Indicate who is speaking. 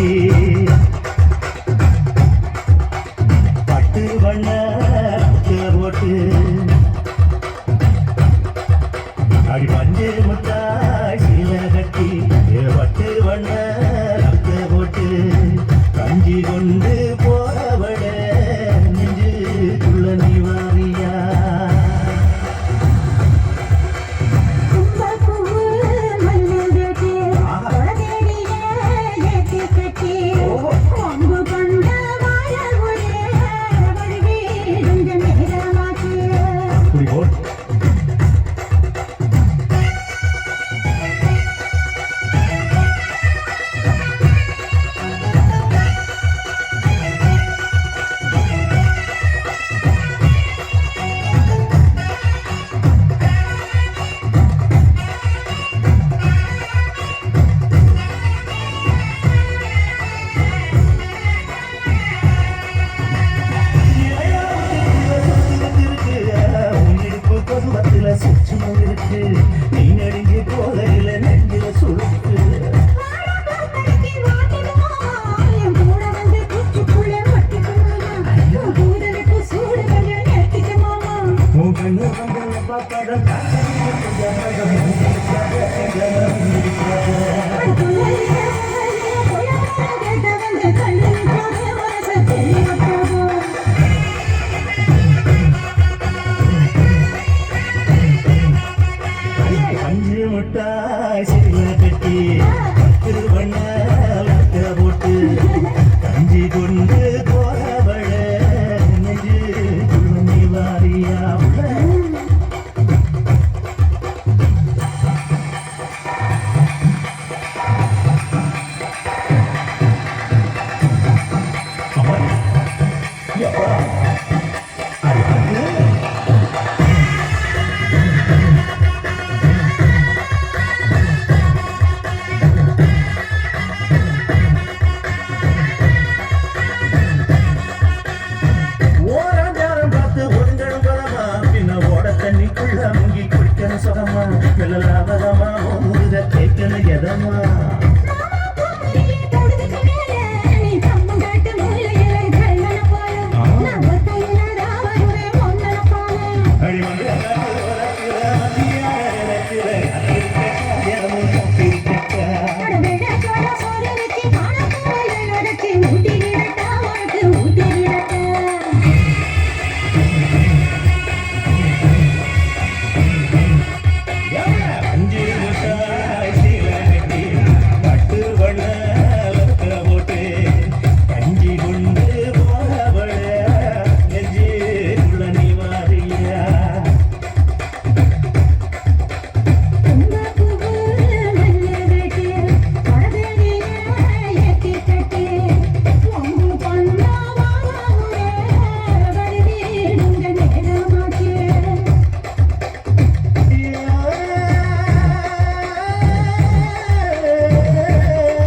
Speaker 1: கட்டி பட்டு வண்ண போட்டு அடி பஞ்சு முட்டாய் சீல கட்டி பட்டு வண்ண போட்டு கஞ்சி கொண்டு போறவட நெஞ்சுக்குள்ள நீ வாரியா நீ நடிங்க போதையில நெஞ்சில சுருக்கு முட்டாய் சிறிய கட்டி திருவண்ண போட்டு கஞ்சி கொண்டு போறவழ நெஞ்சு நீ வாரியா தண்ணிக்குள்ள முங்கி குடிக்கணும் சுகமா வெள்ளலாவதமா கேட்கணும் எதமா